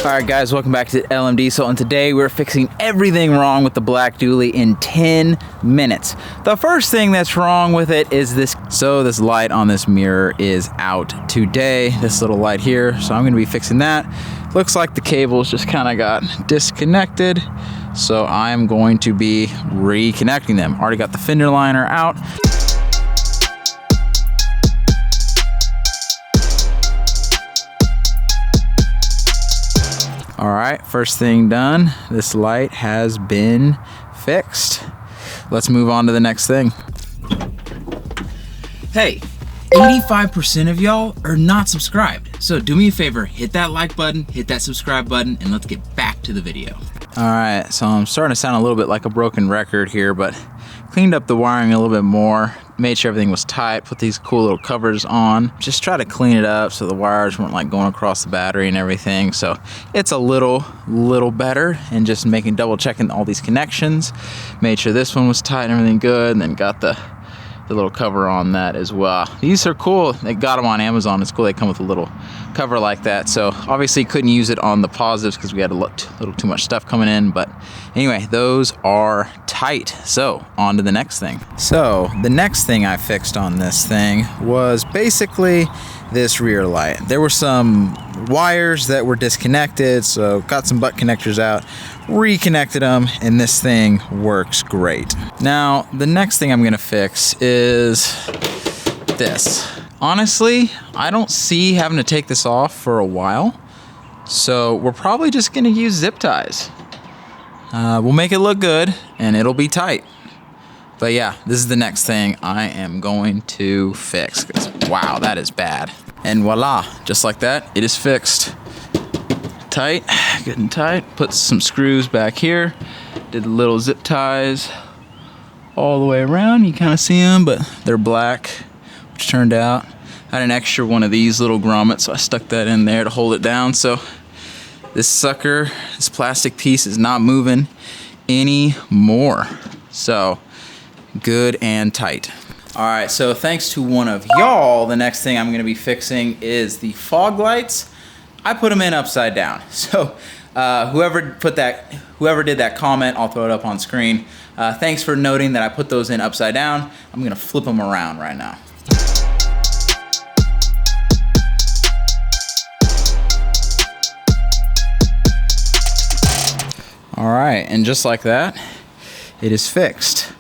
Alright guys, welcome back to LMDiesel, and today we're fixing everything wrong with the black dually in 10 minutes. The first thing that's wrong with it is this. So this light on this mirror is out today, this little light here, so I'm going to be fixing that. Looks like the cables just kind of got disconnected, so I'm going to be reconnecting them. Already got the fender liner out. All right, first thing done, this light has been fixed. Let's move on to the next thing. Hey, 85% of y'all are not subscribed. So do me a favor, hit that like button, hit that subscribe button, and let's get back to the video. All right, so I'm starting to sound a little bit like a broken record here, but cleaned up the wiring a little bit more, made sure everything was tight, put these cool little covers on, just try to clean it up so the wires weren't like going across the battery and everything. So it's a little better, and just double checking all these connections, made sure this one was tight and everything good, and then got the little cover on that as well. These are cool. They got them on Amazon. It's cool they come with a little cover like that. So obviously couldn't use it on the positives because we had a little too much stuff coming in, but anyway, those are tight. So on to the next thing. So the next thing I fixed on this thing was basically this rear light. There were some wires that were disconnected, so got some butt connectors out, reconnected them, and this thing works great. Now the next thing I'm gonna fix is this. Honestly, I don't see having to take this off for a while, so we're probably just gonna use zip ties. We'll make it look good and it'll be tight. But yeah, this is the next thing I am going to fix, because wow, that is bad. And voila, just like that, it is fixed. Tight, good and tight. Put some screws back here. Did little zip ties all the way around. You kind of see them, but they're black, which turned out. I had an extra one of these little grommets, so I stuck that in there to hold it down. So this sucker, this plastic piece is not moving anymore. So good and tight. All right, so thanks to one of y'all, the next thing I'm gonna be fixing is the fog lights. I put them in upside down. So whoever did that comment, I'll throw it up on screen. Thanks for noting that I put those in upside down. I'm gonna flip them around right now. All right, and just like that, it is fixed.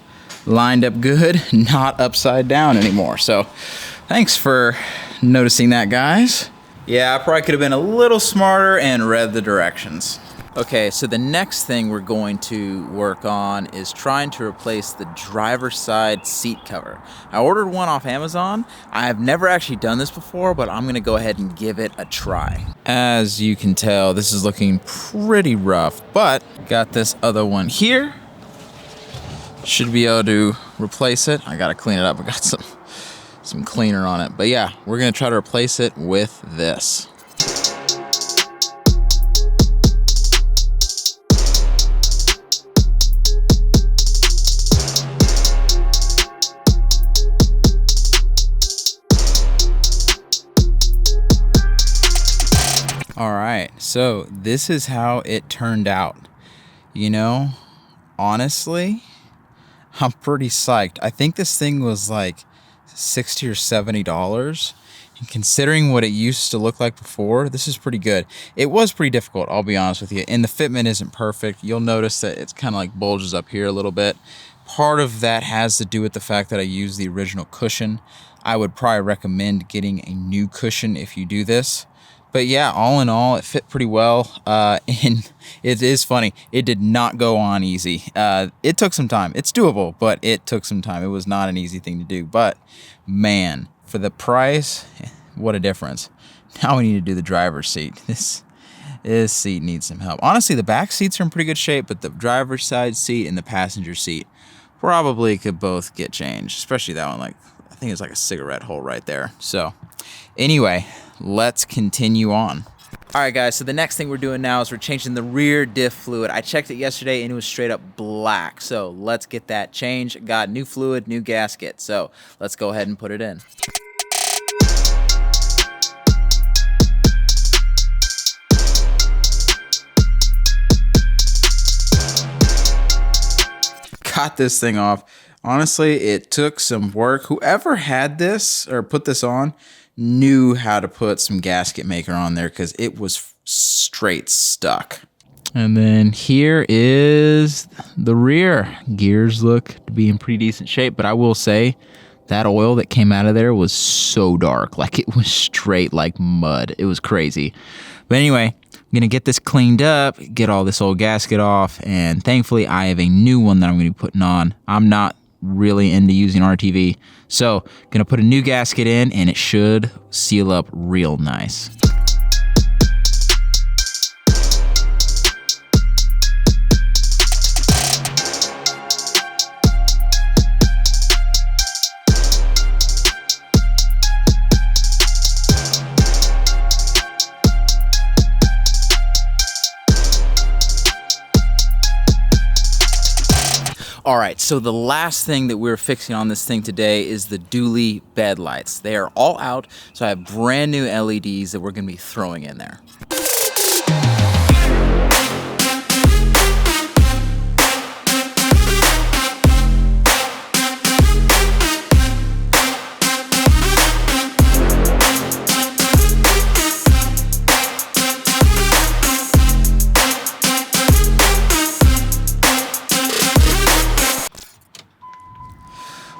Lined up good, not upside down anymore. So thanks for noticing that, guys. Yeah, I probably could have been a little smarter and read the directions. Okay, so the next thing we're going to work on is trying to replace the driver's side seat cover. I ordered one off Amazon. I have never actually done this before, but I'm gonna go ahead and give it a try. As you can tell, this is looking pretty rough, but got this other one here. Should be able to replace it. I gotta clean it up. I got some cleaner on it. But yeah, we're gonna try to replace it with this. All right, so this is how it turned out. You know, honestly, I'm pretty psyched. I think this thing was like $60 or $70. And considering what it used to look like before, this is pretty good. It was pretty difficult, I'll be honest with you. And the fitment isn't perfect. You'll notice that it's kind of like bulges up here a little bit. Part of that has to do with the fact that I used the original cushion. I would probably recommend getting a new cushion if you do this. But yeah, all in all, it fit pretty well. And it is funny, it did not go on easy. It took some time. It's doable, but it took some time. It was not an easy thing to do. But man, for the price, what a difference. Now we need to do the driver's seat. This seat needs some help. Honestly, the back seats are in pretty good shape, but the driver's side seat and the passenger seat probably could both get changed, especially that one. Like, I think it's like a cigarette hole right there. So anyway, let's continue on. All right, guys, so the next thing we're doing now is we're changing the rear diff fluid. I checked it yesterday and it was straight up black. So let's get that changed. Got new fluid, new gasket. So let's go ahead and put it in. got this thing off. Honestly, it took some work. Whoever had this or put this on knew how to put some gasket maker on there because it was straight stuck. And then here is the rear. Gears look to be in pretty decent shape, but I will say that oil that came out of there was so dark. Like it was straight like mud. It was crazy. But anyway, I'm gonna get this cleaned up, get all this old gasket off, and thankfully I have a new one that I'm gonna be putting on. I'm not really into using RTV, so gonna put a new gasket in and it should seal up real nice. All right, so the last thing that we're fixing on this thing today is the DUALLY bed lights. They are all out, so I have brand new LEDs that we're gonna be throwing in there.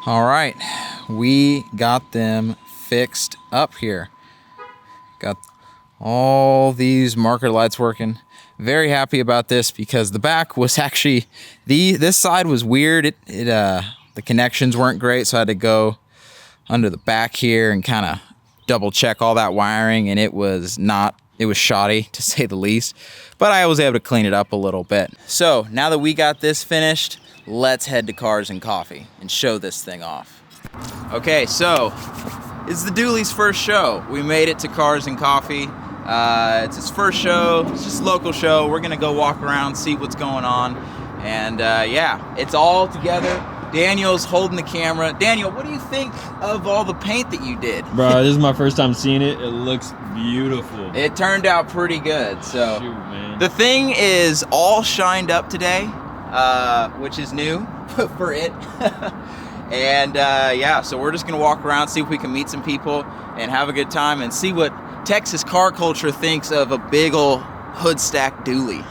All right, we got them fixed up here. Got all these marker lights working. Very happy about this because the back was actually, this side was weird. The connections weren't great, so I had to go under the back here and kind of double check all that wiring, and it was shoddy to say the least, but I was able to clean it up a little bit. So now that we got this finished, let's head to Cars and Coffee and show this thing off. Okay, so it's the DUALLY's first show. We made it to Cars and Coffee. It's his first show. It's just a local show. We're gonna go walk around, see what's going on, and yeah, it's all together. Daniel's holding the camera. Daniel, what do you think of all the paint that you did? Bro, this is my first time seeing it. It looks beautiful. It turned out pretty good. So shoot, man. The thing is all shined up today, which is new for it. And yeah, so we're just gonna walk around, see if we can meet some people and have a good time and see what Texas car culture thinks of a big ol' hood stack DUALLY.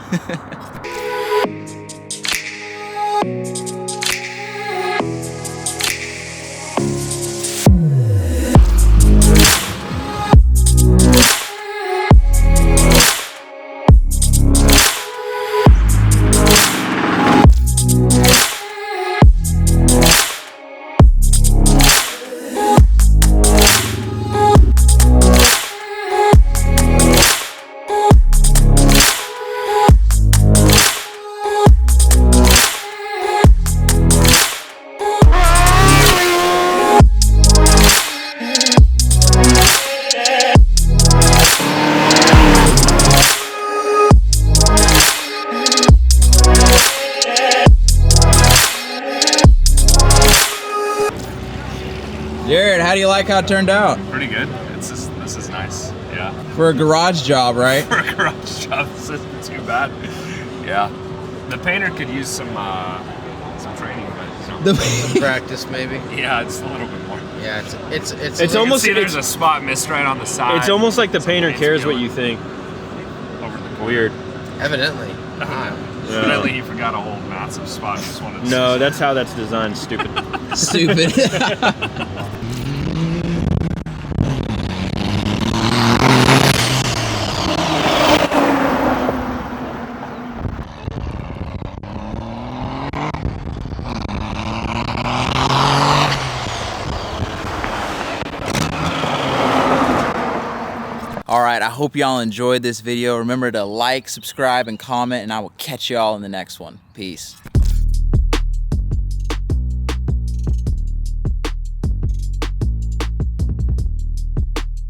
Jared, how do you like how it turned out? Pretty good. This is nice. Yeah. For a garage job, right? For a garage job, this isn't too bad. Yeah. The painter could use some training, but some practice maybe. Yeah, it's a little bit more. Yeah, it's almost. See, there's a spot missed right on the side. It's almost like the painter cares what you think. Over the corner. Weird. Evidently. Evidently, he forgot a whole massive spot. Just wanted to no, that's how that's designed. Stupid. Stupid. Alright, I hope y'all enjoyed this video. Remember to like, subscribe, and comment, and I will catch y'all in the next one. Peace.